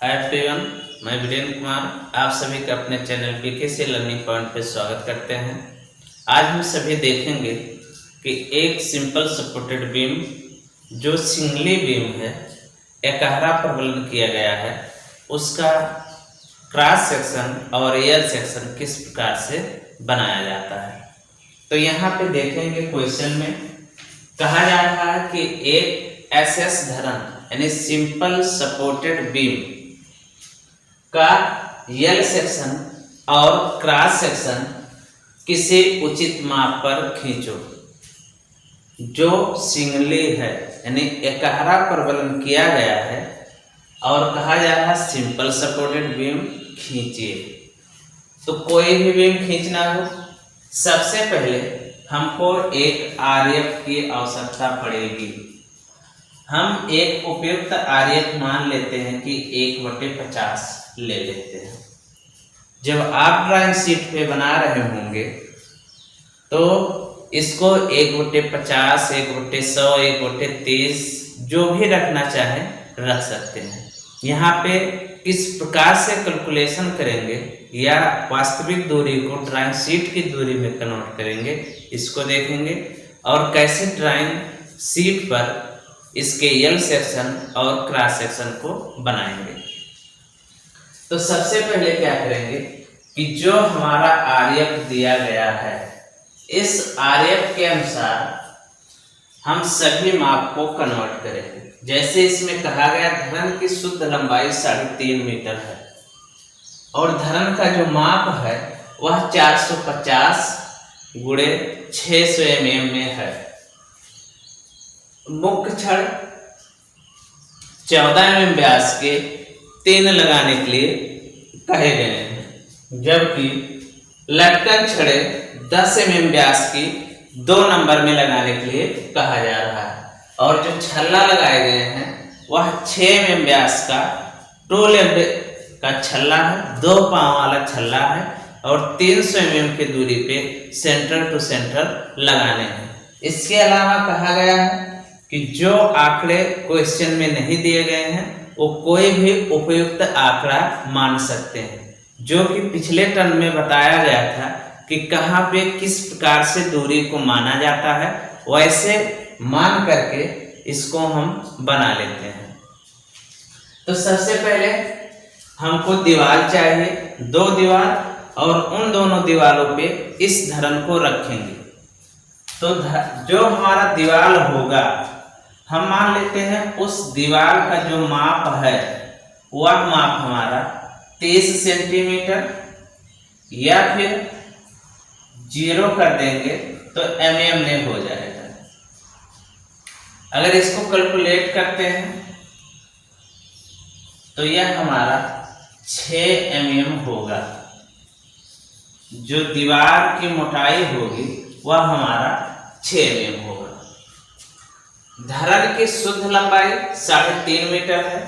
Hi everyone, मैं वीरेंद्र कुमार आप सभी का अपने चैनल बीकेसी लर्निंग पॉइंट पर स्वागत करते हैं। आज हम सभी देखेंगे कि एक सिंपल सपोर्टेड बीम जो सिंगली बीम है, एकहरा प्रबलन किया गया है, उसका क्रॉस सेक्शन और एयर सेक्शन किस प्रकार से बनाया जाता है। तो यहाँ पे देखेंगे क्वेश्चन में कहा जा रहा है कि एक एसएस धरन यानी सिंपल सपोर्टेड बीम का यल सेक्शन और क्रॉस सेक्शन किसी उचित माप पर खींचो जो सिंगली है यानी एकहरा प्रबलन किया गया है और कहा जा रहा है सिंपल सपोर्टेड बीम खींचिए। तो कोई भी बीम खींचना हो, सबसे पहले हमको एक आरएफ की आवश्यकता पड़ेगी। हम एक उपयुक्त आरएफ मान लेते हैं कि 1/50 ले लेते हैं। जब आप ड्राइंग शीट पे बना रहे होंगे तो इसको 1/50, 1/100, 1/30 जो भी रखना चाहे रख सकते हैं। यहाँ पे किस प्रकार से कैलकुलेशन करेंगे या वास्तविक दूरी को ड्राइंग शीट की दूरी में कन्वर्ट करेंगे, इसको देखेंगे और कैसे ड्राइंग शीट पर इसके यल सेक्शन और क्रॉस सेक्शन को बनाएंगे। तो सबसे पहले क्या करेंगे कि जो हमारा आरएफ दिया गया है, इस आरएफ के अनुसार हम सभी माप को कन्वर्ट करेंगे। जैसे इसमें कहा गया धरन की शुद्ध लंबाई 3.5 मीटर है और धरन का जो माप है वह 450 × 600 mm में है। मुख्य छड़ 14 mm व्यास के 3 लगाने के लिए कहे गए हैं, जबकि लटकन छड़े 10 mm व्यास की 2 नंबर में लगाने के लिए कहा जा रहा है और जो छल्ला लगाए गए हैं वह 6 mm व्यास का टू लेग्ड का छल्ला है, 2 पांव वाला छल्ला है और 300 mm की दूरी पे सेंटर टू सेंटर लगाने हैं। इसके अलावा कहा गया है कि जो आंकड़े क्वेश्चन में नहीं दिए गए हैं वो कोई भी उपयुक्त आंकड़ा मान सकते हैं, जो कि पिछले टर्म में बताया गया था कि कहाँ पे किस प्रकार से दूरी को माना जाता है, वैसे मान करके इसको हम बना लेते हैं। तो सबसे पहले हमको दीवार चाहिए, 2 दीवार, और उन दोनों दीवारों पे इस धरन को रखेंगे। तो जो हमारा दीवार होगा, हम मान लेते हैं उस दीवार का जो माप है वह माप हमारा 30 सेंटीमीटर या फिर 0 कर देंगे तो mm में हो जाएगा। अगर इसको कैलकुलेट करते हैं तो यह हमारा 6 mm होगा। जो दीवार की मोटाई होगी वह हमारा 6 mm होगा। धरन की शुद्ध लंबाई 3.5 मीटर है,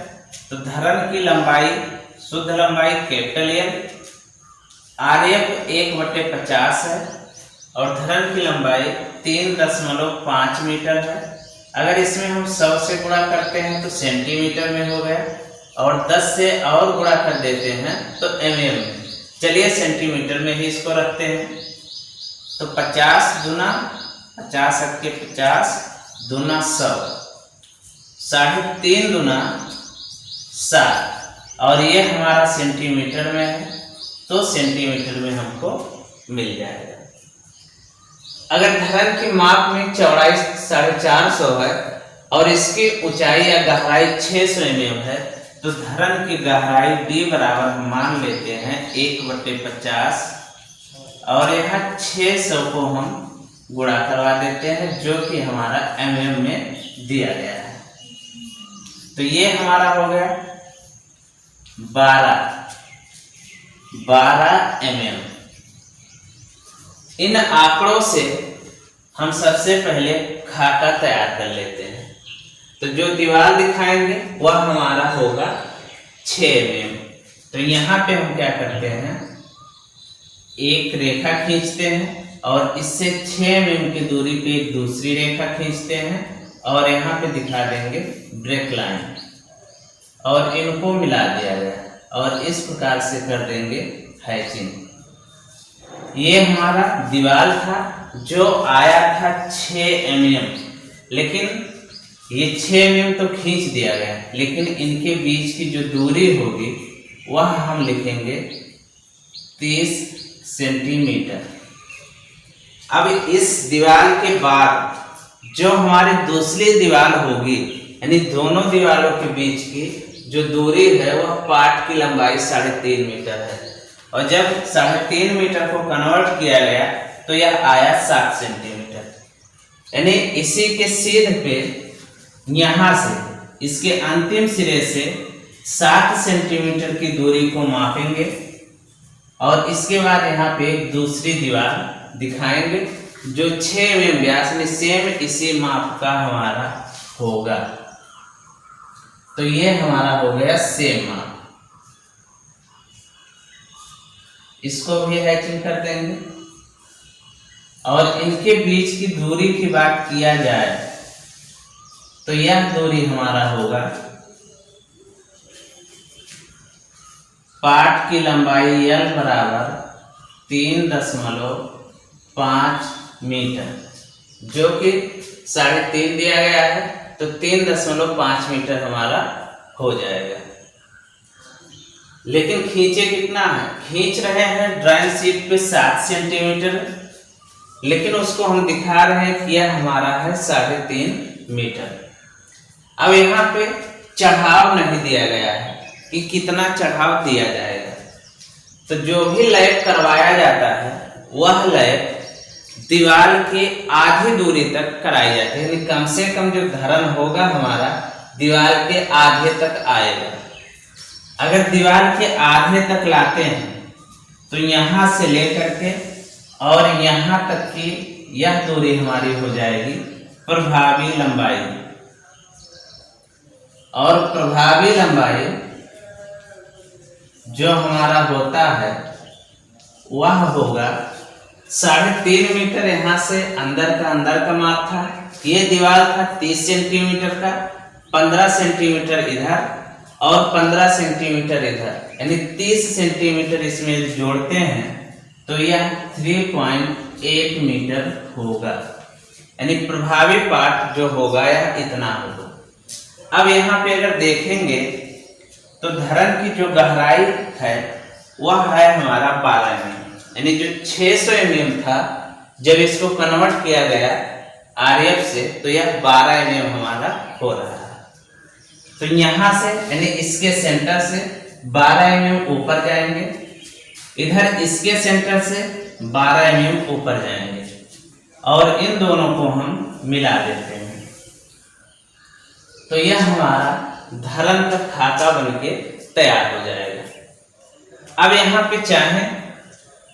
तो धरन की लंबाई शुद्ध लंबाई कैपिटल L, आरएफ 1/50 है और धरन की लंबाई 3.5 मीटर है। अगर इसमें हम 100 से गुणा करते हैं तो सेंटीमीटर में हो गया और 10 से और गुणा कर देते हैं तो mm में। चलिए सेंटीमीटर में ही इसको रखते हैं। तो 50 दूना 50 × 50 दूना 100, 3.5 दूना 7 और ये हमारा सेंटीमीटर में है, तो सेंटीमीटर में हमको मिल जाएगा। अगर धरन की माप में चौड़ाई 450 है और इसकी ऊंचाई या गहराई 600 mm है, तो धरन की गहराई D बराबर हम मान लेते हैं 1/50 और यहाँ 600 को हम गुणा करवा देते हैं, जो कि हमारा mm में दिया गया है। तो ये हमारा हो गया 12 mm। इन आंकड़ों से हम सबसे पहले खाका तैयार कर लेते हैं। तो जो दीवार दिखाएंगे वह हमारा होगा 6 mm। तो यहाँ पे हम क्या करते हैं, एक रेखा खींचते हैं और इससे 6 mm की दूरी पे एक दूसरी रेखा खींचते हैं और यहाँ पे दिखा देंगे ब्रेक लाइन। और इनको मिला दिया गया और इस प्रकार से कर देंगे हैचिंग। ये हमारा दीवार था जो आया था 6 mm, लेकिन ये 6 mm तो खींच दिया गया, लेकिन इनके बीच की जो दूरी होगी वह हम लिखेंगे 30 सेंटीमीटर। अब इस दीवार के बाद जो हमारी दूसरी दीवार होगी, यानी दोनों दीवारों के बीच की जो दूरी है वह पार्ट की लंबाई 3.5 मीटर है, और जब 3.5 मीटर को कन्वर्ट किया गया तो यह आया 7 सेंटीमीटर। यानी इसी के सीध पे यहाँ से इसके अंतिम सिरे से 7 सेंटीमीटर की दूरी को मापेंगे और इसके बाद यहाँ पे एक दूसरी दीवार दिखाएंगे जो 6 mm व्यास में सेम इसी माप का हमारा होगा। तो ये हमारा हो गया सेम माप। इसको भी हैचिंग कर देंगे और इनके बीच की दूरी की बात किया जाए तो यह दूरी हमारा होगा पार्ट की लंबाई L बराबर 3.5 मीटर, जो कि 3.5 दिया गया है, तो 3.5 मीटर हमारा हो जाएगा। लेकिन खींचे कितना है? खींच रहे हैं ड्राइंग शीट पे 7 सेंटीमीटर, लेकिन उसको हम दिखा रहे हैं कि यह हमारा है 3.5 मीटर। अब यहाँ पे चढ़ाव नहीं दिया गया है कि कितना चढ़ाव दिया जाएगा, तो जो भी लैप करवाया जाता है वह लैप दीवार के आधी दूरी तक कराई जाती है, यानी कम से कम जो धरण होगा हमारा दीवार के आधे तक आएगा। अगर दीवार के आधे तक लाते हैं तो यहाँ से लेकर के और यहाँ तक की यह दूरी हमारी हो जाएगी प्रभावी लंबाई, और प्रभावी लंबाई जो हमारा होता है वह होगा 3.5 मीटर। यहाँ से अंदर का माप था, ये दीवार था 30 सेंटीमीटर का, 15 सेंटीमीटर इधर और 15 सेंटीमीटर इधर, यानी 30 सेंटीमीटर इसमें जोड़ते हैं तो यह 3.8 मीटर होगा, यानी प्रभावी पार्ट जो होगा यह इतना होगा। अब यहाँ पे अगर देखेंगे तो धरण की जो गहराई है वह है हमारा 12 mm, यानी जो 600 mm था जब इसको कन्वर्ट किया गया RF से तो यह 12 mm हमारा हो रहा है। तो यहाँ से यानी इसके सेंटर से 12 mm ऊपर जाएंगे, इधर इसके सेंटर से 12 mm ऊपर जाएंगे और इन दोनों को हम मिला देते हैं, तो यह हमारा धरण का खाका बनके तैयार हो जाएगा। अब यहाँ पे चाहें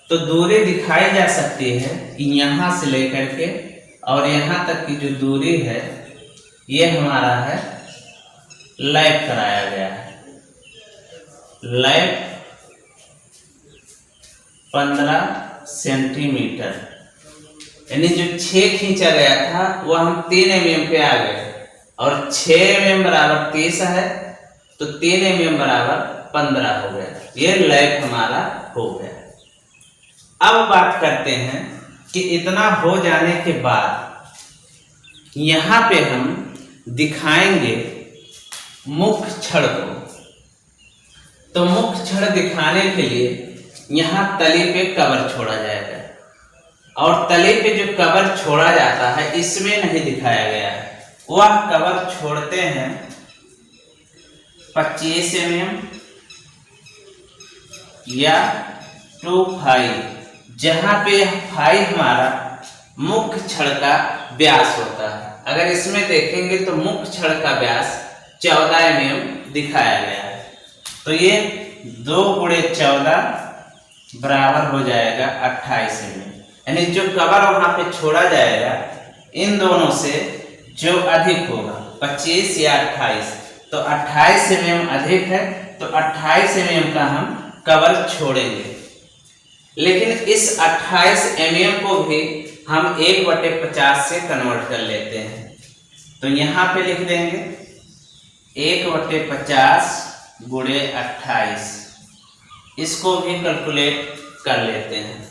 तो दूरी दिखाई जा सकती है कि यहाँ से लेकर के और यहाँ तक की जो दूरी है ये हमारा है लैप कराया गया है। लैप 15 सेंटीमीटर, यानी जो 6 खींचा गया था वह हम 3 mm पे आ गए और 6 mm बराबर 30 है तो 3 mm बराबर 15 हो गया, ये लैप हमारा हो गया। अब बात करते हैं कि इतना हो जाने के बाद यहाँ पे हम दिखाएंगे मुख्य छड़ को। तो मुख्य छड़ दिखाने के लिए यहाँ तली पे कवर छोड़ा जाएगा, और तली पे जो कवर छोड़ा जाता है इसमें नहीं दिखाया गया है, वह कवर छोड़ते हैं 25 mm या 2.5, जहां पे 5 हमारा मुख्य छड़ का व्यास होता है। अगर इसमें देखेंगे तो मुख्य छड़ का व्यास 14 mm दिखाया गया है, तो ये 2 × 14 बराबर हो जाएगा 28 mm, यानी जो कवर वहां पे छोड़ा जाएगा इन दोनों से जो अधिक होगा 25 या 28, तो 28 mm अधिक है तो 28 mm का हम कवर छोड़ेंगे। लेकिन इस 28 mm को भी हम 1/50 से कन्वर्ट कर लेते हैं, तो यहाँ पे लिख देंगे 1/50 गुणे 28, इसको भी कैलकुलेट कर लेते हैं।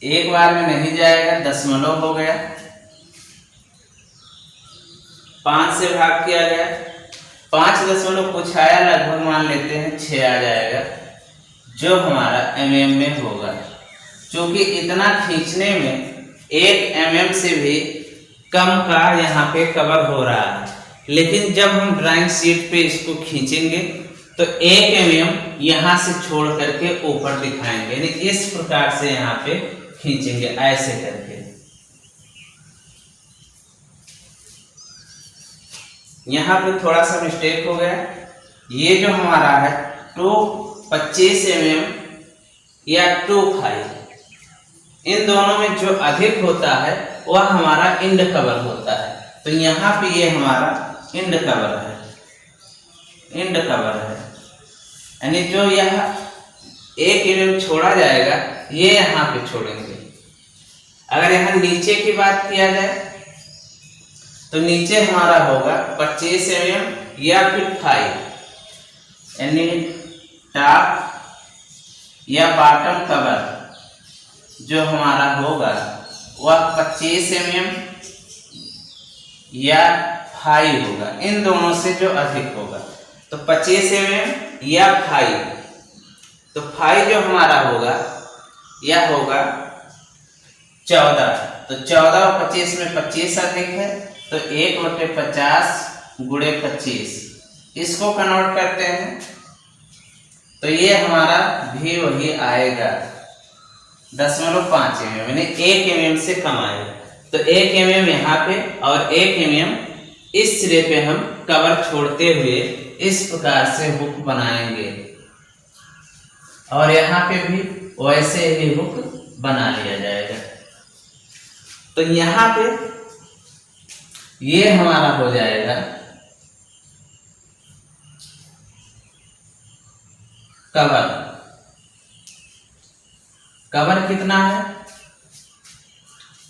एक बार में नहीं जाएगा, दशमलव हो गया, 5 से भाग किया गया, 5 दशमलव कुछ आया, लगभग मान लेते हैं 6 आ जाएगा, जो हमारा mm में होगा। क्योंकि इतना खींचने में 1 mm से भी कम का यहाँ पे कवर हो रहा है, लेकिन जब हम ड्राइंग शीट पे इसको खींचेंगे तो 1 mm यहाँ से छोड़ करके ऊपर दिखाएंगे, यानी इस प्रकार से यहाँ पे खींचेंगे ऐसे करके। यहाँ पे थोड़ा सा मिस्टेक हो गया, ये जो हमारा है 25 mm या 25, इन दोनों में जो अधिक होता है वह हमारा इंड कवर होता है। तो यहाँ पे ये हमारा इंड कवर है, इंड कवर है, यानी जो यह 1 mm छोड़ा जाएगा ये यहाँ पे छोड़ेंगे। अगर यहाँ नीचे की बात किया जाए तो नीचे हमारा होगा 25 mm या फिर 5, यानी टॉप या बॉटम कवर जो हमारा होगा वह 25 mm या 5 होगा, इन दोनों से जो अधिक होगा। तो 25 mm या 5, तो 5 जो हमारा होगा यह होगा 14, तो 14 और 25 में 25 अधिक है, तो 1/50 गुणे 25, इसको कन्वर्ट करते हैं तो ये हमारा भी वही आएगा 0.5 mm, यानी 1 mm से कम आएगा। तो 1 mm यहाँ पे और 1 mm इस सिरे पे हम कवर छोड़ते हुए इस प्रकार से हुक बनाएंगे, और यहाँ पे भी वैसे ही हुक बना लिया जाएगा। तो यहाँ पे ये हमारा हो जाएगा कवर। कवर कितना है?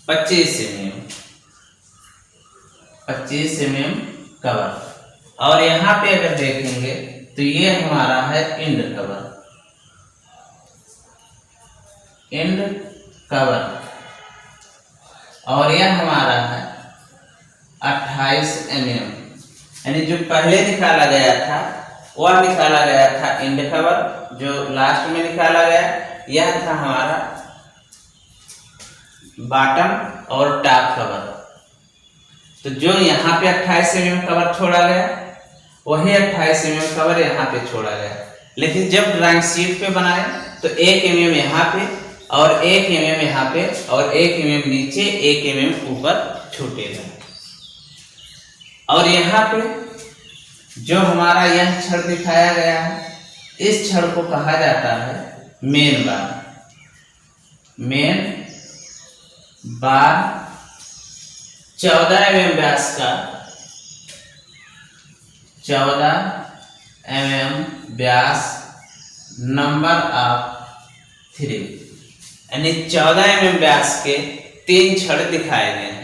25 mm, 25 mm कवर। और यहाँ पे अगर देखेंगे तो ये हमारा है इंड कवर, इंड कवर, और यह हमारा है 28 mm, यानी जो पहले निकाला गया था वह निकाला गया था इंड कवर, जो लास्ट में निकाला गया यह था हमारा बॉटम और टॉप कवर। तो जो यहाँ पे 28 mm कवर छोड़ा गया वही 28 mm कवर यहाँ पे छोड़ा गया, लेकिन जब ड्राइंग शीट पे बनाए तो 1 mm यहाँ पे और 1 mm यहाँ पे और 1 mm नीचे, 1 mm ऊपर छूटेगा। और यहाँ पे जो हमारा यह छड़ दिखाया गया है, इस छड़ को कहा जाता है मेन बार। मेन बार 14 mm व्यास का, 14 mm व्यास, नंबर ऑफ 3, यानी 14 mm व्यास के 3 छड़ दिखाए गए हैं।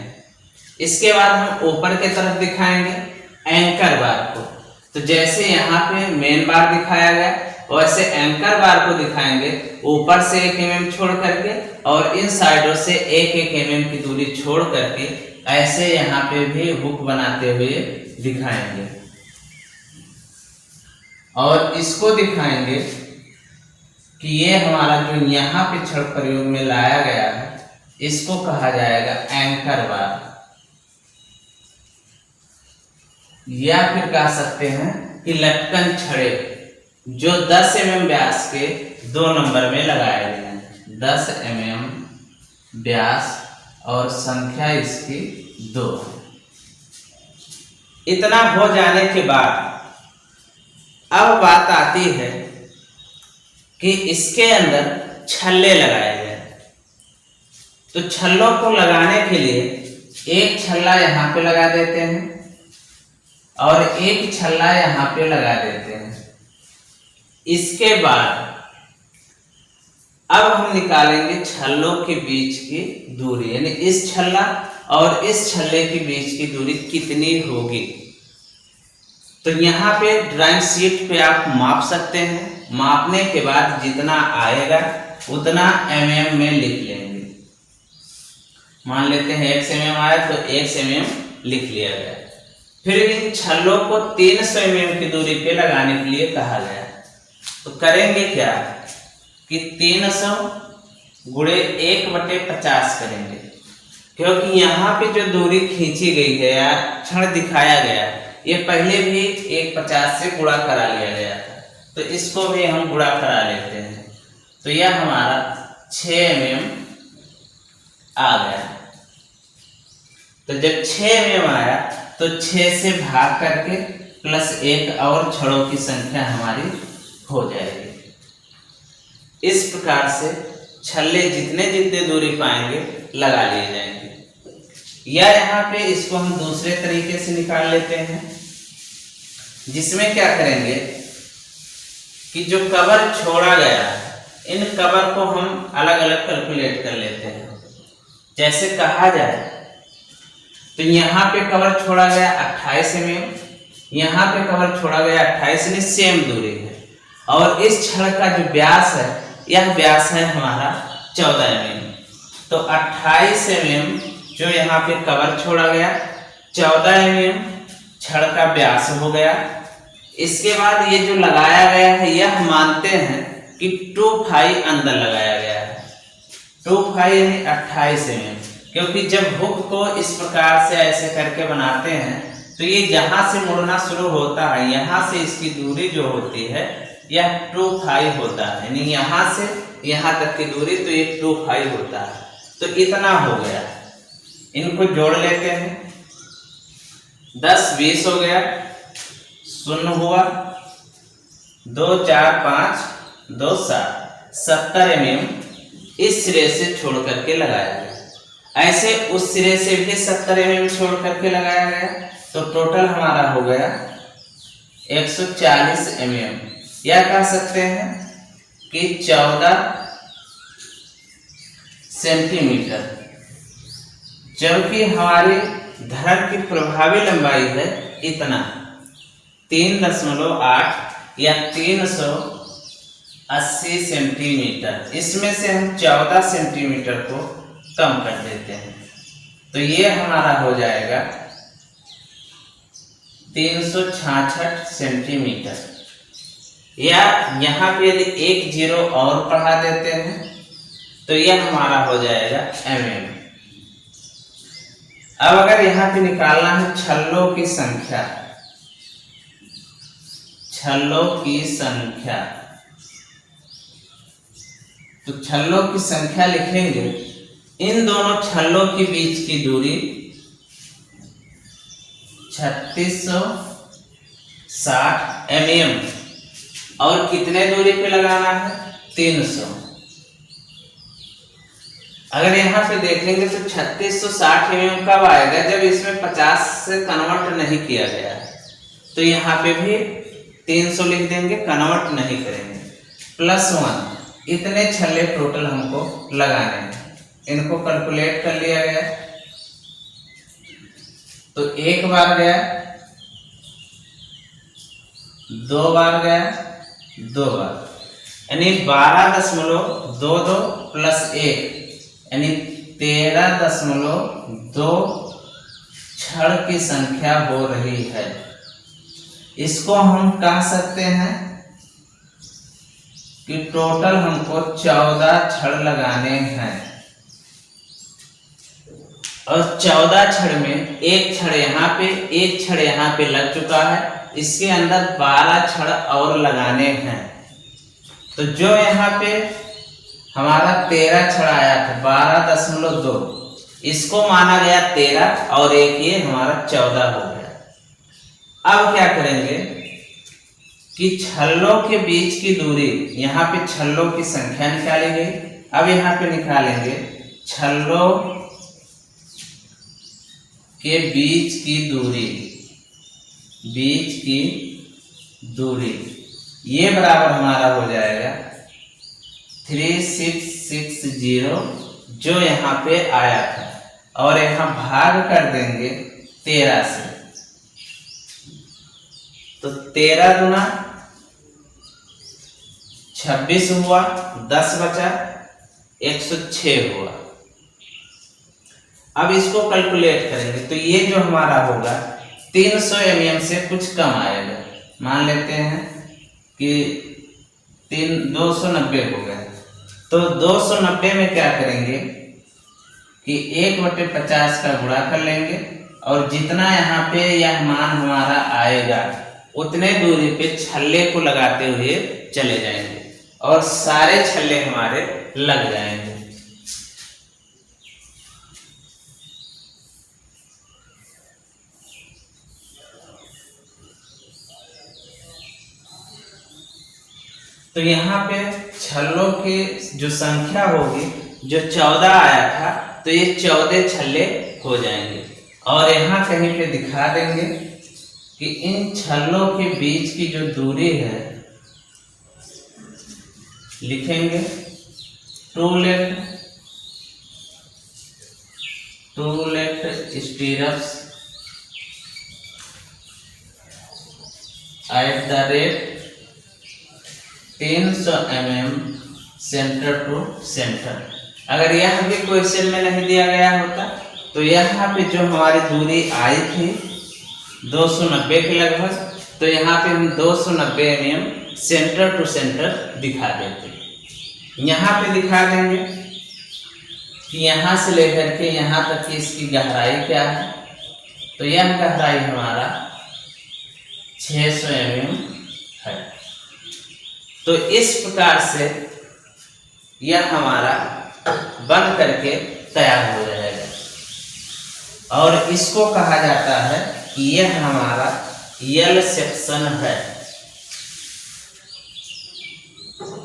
इसके बाद हम ऊपर के तरफ दिखाएंगे एंकर बार को। तो जैसे यहाँ पे मेन बार दिखाया गया वैसे एंकर बार को दिखाएंगे ऊपर से 1 mm छोड़ करके और इन साइडों से 1-1 mm की दूरी छोड़ करके, ऐसे यहाँ पे भी हुक बनाते हुए दिखाएंगे। और इसको दिखाएंगे कि ये हमारा जो यहाँ पे छड़ प्रयोग में लाया गया है इसको कहा जाएगा एंकर बार, या फिर कह सकते हैं कि लटकन छड़े, जो 10 mm व्यास के 2 नंबर में लगाए गए हैं। 10 mm व्यास और संख्या इसकी 2। इतना हो जाने के बाद अब बात आती है कि इसके अंदर छल्ले लगाए गए। तो छल्लों को लगाने के लिए एक छल्ला यहाँ पे लगा देते हैं और एक छल्ला यहाँ पे लगा देते हैं। इसके बाद अब हम निकालेंगे छल्लों के बीच की दूरी, यानी इस छल्ला और इस छल्ले के बीच की दूरी कितनी होगी। तो यहाँ पे ड्राइंग शीट पे आप माप सकते हैं। मापने के बाद जितना आएगा उतना mm में लिख लेंगे। मान लेते हैं x mm आया तो x mm लिख लिया गया। फिर इन छल्लों को 300 mm की दूरी पे लगाने के लिए कहा गया। तो करेंगे क्या कि 300 गुणे 1/50 करेंगे, क्योंकि यहाँ पे जो दूरी खींची गई है या क्षण दिखाया गया है ये पहले भी 1/50 से गुणा करा लिया गया था, तो इसको भी हम गुणा करा लेते हैं। तो यह हमारा 6 mm आ गया। तो जब 6 mm आया तो 6 से भाग करके प्लस 1 और छड़ों की संख्या हमारी हो जाएगी। इस प्रकार से छल्ले जितने जितने दूरी पाएंगे लगा लिए जाएंगे। या यहाँ पे इसको हम दूसरे तरीके से निकाल लेते हैं, जिसमें क्या करेंगे कि जो कवर छोड़ा गया है इन कवर को हम अलग अलग कैलकुलेट कर लेते हैं। जैसे कहा जाए तो यहाँ पे कवर छोड़ा गया 28 mm, यहाँ पे कवर छोड़ा गया 28 यानी सेम दूरी है, और इस छड़ का जो व्यास है यह व्यास है हमारा 14 mm। तो 28 mm जो यहाँ पे कवर छोड़ा गया, 14 mm छड़ का व्यास हो गया। इसके बाद ये जो लगाया गया है यह मानते हैं कि 2π अंदर लगाया गया है। 2π यानी 28 mm, क्योंकि जब हुक को इस प्रकार से ऐसे करके बनाते हैं तो ये जहां से मुड़ना शुरू होता है यहाँ से इसकी दूरी जो होती है यह 2π होता है, यानी यहाँ से यहाँ तक की दूरी तो ये 2π होता है। तो इतना हो गया, इनको जोड़ लेते हैं। 10 20 हो गया, 0 हुआ, 2 4 5 2 7 70 mm इस सिरे से छोड़ करके लगाया गया। ऐसे उस सिरे से भी 70 mm छोड़ करके लगाया गया, तो टोटल हमारा हो गया 140 mm। या कह सकते हैं कि 14 सेंटीमीटर, जबकि हमारी धड़ की प्रभावी लंबाई है इतना 3.8 या 380 सेंटीमीटर। इसमें से हम 14 सेंटीमीटर को कम कर देते हैं, तो ये हमारा हो जाएगा 366 सेंटीमीटर। या यहाँ पे यदि 1 0 और बढ़ा देते हैं तो यह हमारा हो जाएगा mm। अब अगर यहाँ पे निकालना है छल्लों की संख्या, छल्लों की संख्या, तो छल्लों की संख्या लिखेंगे। इन दोनों छल्लों के बीच की दूरी 3660 mm, और कितने दूरी पे लगाना है 300। अगर यहाँ पे देखेंगे तो 3660 mm कब आएगा, जब इसमें 50 से कन्वर्ट नहीं किया गया है, तो यहाँ पे भी 300 लिख देंगे, कन्वर्ट नहीं करेंगे। +1 इतने छल्ले टोटल हमको लगाने हैं। इनको कैलकुलेट कर लिया गया, तो 1 बार गया, 2 बार गया, 2 बार, यानी 12.22 + 1 यानी 13.2 छड़ की संख्या हो रही है। इसको हम कह सकते हैं कि टोटल हमको 14 छड़ लगाने हैं, और 14 छड़ में एक छड़ यहाँ पे, एक छड़ यहाँ पे लग चुका है, इसके अंदर 12 छड़ और लगाने हैं। तो जो यहाँ पे हमारा 13 छड़ आया था 12.2, इसको माना गया 13 और एक ये हमारा 14 हो गया। अब क्या करेंगे कि छल्लों के बीच की दूरी, यहाँ पे छल्लों की संख्या निकाली गई। अब यहाँ पे निकालेंगे छल्लों के बीच की दूरी, बीच की दूरी ये बराबर हमारा हो जाएगा 3660 जो यहाँ पे आया था, और यहाँ भाग कर देंगे 13 से। तो 13 गुना 26 हुआ, 10 बचा, 106 हुआ। अब इसको कैलकुलेट करेंगे तो ये जो हमारा होगा 300 mm से कुछ कम आएगा। मान लेते हैं कि 290 हो गया। तो 290 में क्या करेंगे कि 1/50 का गुणा कर लेंगे और जितना यहाँ पे यह मान हमारा आएगा उतने दूरी पे छल्ले को लगाते हुए चले जाएंगे और सारे छल्ले हमारे लग जाएंगे। तो यहाँ पे छल्लों की जो संख्या होगी, जो 14 आया था, तो ये 14 छल्ले हो जाएंगे। और यहाँ कहीं पे दिखा देंगे कि इन छल्लों के बीच की जो दूरी है, लिखेंगे 2 left stirrups at the rate 300 mm centre to centre. अगर यह भी क्वेश्चन में नहीं दिया गया होता तो यहाँ पे जो हमारी दूरी आई थी 290 के लगभग, तो यहाँ पे हम 290 mm सेंटर टू सेंटर दिखा देते। यहाँ पे दिखा देंगे कि यहाँ से लेकर के यहाँ तक की इसकी गहराई क्या है। तो यह गहराई हमारा 600 mm है। तो इस प्रकार से यह हमारा बन करके तैयार हो जाएगा और इसको कहा जाता है कि यह हमारा यल सेक्शन है।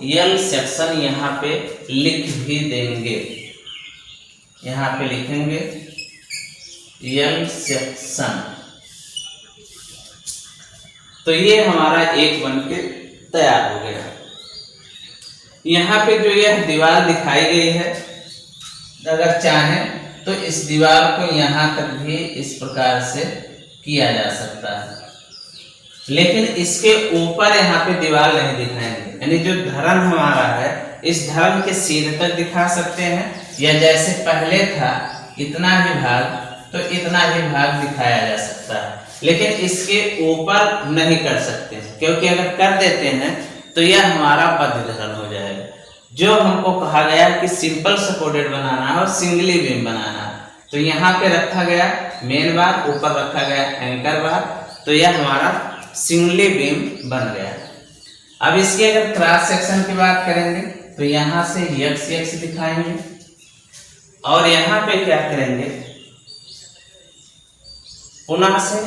यल सेक्शन यहाँ पे लिख भी देंगे, यहाँ पे लिखेंगे यल सेक्शन। तो ये हमारा एक बन के तैयार हो गया। यहाँ पे जो यह दीवार दिखाई गई है, अगर चाहें तो इस दीवार को यहाँ तक भी इस प्रकार से किया जा सकता है, लेकिन इसके ऊपर यहाँ पे दीवार नहीं दिखाएंगे। यानी जो धर्म हमारा है, इस धर्म के सिरे तक दिखा सकते हैं, या जैसे पहले था इतना ही भाग, तो इतना ही भाग दिखाया जा सकता है, लेकिन इसके ऊपर नहीं कर सकते, क्योंकि अगर कर देते हैं तो यह हमारा बद्ध धर्म हो जाएगा। जो हमको कहा गया कि सिंपल सपोर्टेड बनाना है और सिंगली बीम बनाना है, तो यहाँ पे रखा गया मेन बार, ऊपर रखा गया एंकर बार, तो यह हमारा सिंगली बीम बन गया। अब इसके अगर क्रॉस सेक्शन की बात करेंगे तो यहाँ से x दिखाएंगे और यहाँ पे क्या करेंगे, पुनः से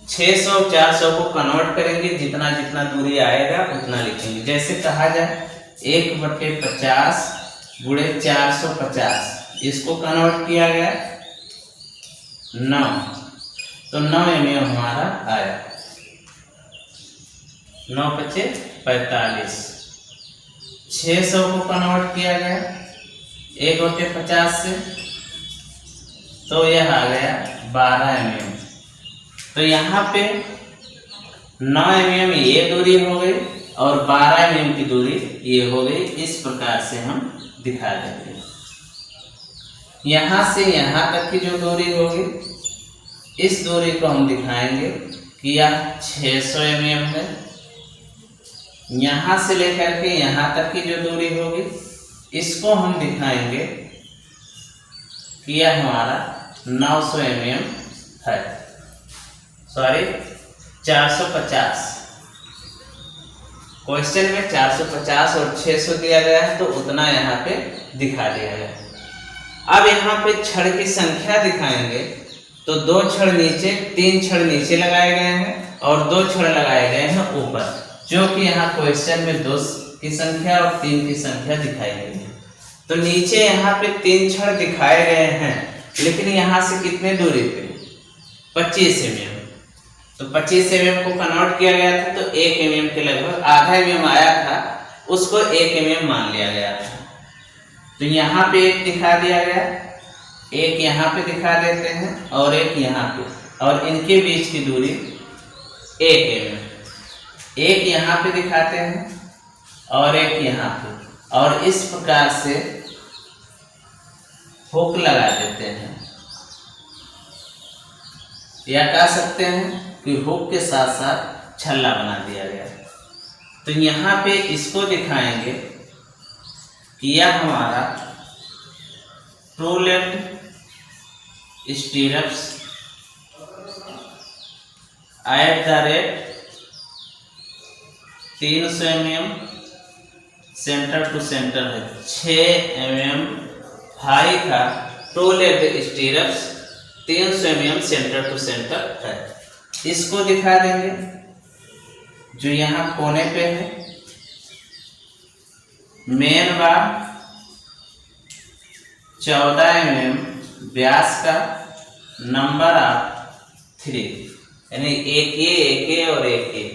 600 400 को कन्वर्ट करेंगे, जितना जितना दूरी आएगा उतना लिखेंगे। जैसे कहा जाए 1/50 गुणे 450, इसको कन्वर्ट किया गया 9, तो 9 mm हमारा आया। 9 × 45। 600 को कन्वर्ट किया गया 1/50 से, तो यह आ गया 12 mm। तो यहाँ पे 9 mm ये दूरी हो गई और 12 mm की दूरी ये हो गई। इस प्रकार से हम दिखा देंगे। यहाँ से यहाँ तक की जो दूरी होगी, इस दूरी को हम दिखाएंगे कि यह 600 mm है। यहाँ से लेकर के यहाँ तक की जो दूरी होगी, इसको हम दिखाएंगे कि यह हमारा 900 mm है, सॉरी 450। क्वेश्चन में 450 और 600 दिया गया है, तो उतना यहाँ पे दिखा दिया गया। अब यहाँ पे छड़ की संख्या दिखाएंगे, तो 2 छड़ नीचे, 3 छड़ नीचे लगाए गए हैं और 2 छड़ लगाए गए हैं ऊपर, जो कि यहाँ क्वेश्चन में 2 की संख्या और 3 की संख्या दिखाई गई है। तो नीचे यहाँ पे 3 छड़ दिखाए गए हैं, लेकिन यहाँ से कितने दूरी पे, 25 mm। तो 25 mm को कन्वर्ट किया गया था, तो 1 mm के लगभग आधा mm आया था, उसको 1 mm मान लिया गया था। तो यहाँ पे 1 दिखा दिया गया, 1 यहाँ पे दिखा देते हैं और 1 यहाँ पे, और इनके बीच की दूरी 1 mm। एक यहाँ पे दिखाते हैं और एक यहाँ पे, और इस प्रकार से हुक लगा देते हैं, या कह सकते हैं कि हुक के साथ साथ छल्ला बना दिया गया। तो यहाँ पे इसको दिखाएंगे कि यह हमारा ट्रूलेट stirrups @ 300 mm centre to centre है। 6 mm भारी का ट्रूलेट stirrups 300 mm centre to centre है। इसको दिखा देंगे जो यहाँ कोने पे है। मेन बार 14 mm व्यास का, नंबर ऑफ 3, यानी एक ए और एक ए।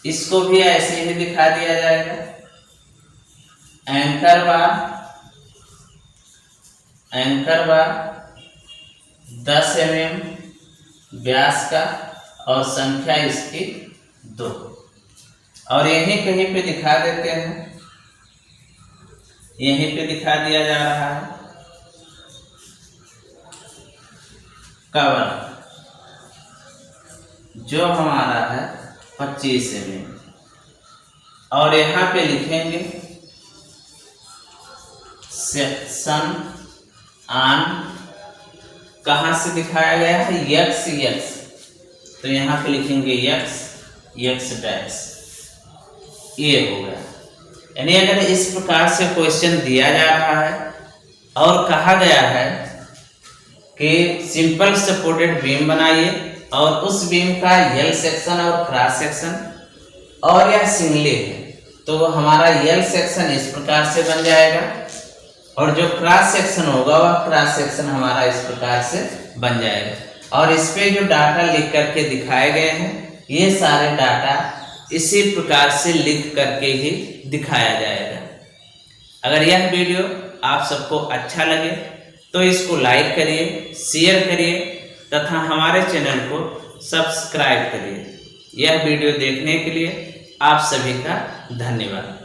इसको भी ऐसे ही दिखा दिया जाएगा। एंकर बार 10 mm व्यास का और संख्या इसकी 2। और यहीं कहीं पे दिखा देते हैं, यहीं पे दिखा दिया जा रहा है कवर, जो हमारा है 25 mm। और यहाँ पे लिखेंगे सेक्शन ऑन, कहाँ से दिखाया गया है, x। तो यहाँ पे लिखेंगे x डैश, ये हो गया। यानी अगर इस प्रकार से क्वेश्चन दिया जा रहा है और कहा गया है कि सिंपल सपोर्टेड बीम बनाइए और उस बीम का यल सेक्शन और क्रॉस सेक्शन, और यह सिंगली है तो हमारा यल सेक्शन इस प्रकार से बन जाएगा और जो क्रॉस सेक्शन होगा वह क्रॉस सेक्शन हमारा इस प्रकार से बन जाएगा। और इस पे जो डाटा लिख करके दिखाए गए हैं, ये सारे डाटा इसी प्रकार से लिख करके ही दिखाया जाएगा। अगर यह वीडियो आप सबको अच्छा लगे तो इसको लाइक करिए, शेयर करिए तथा हमारे चैनल को सब्सक्राइब करिए। यह वीडियो देखने के लिए आप सभी का धन्यवाद।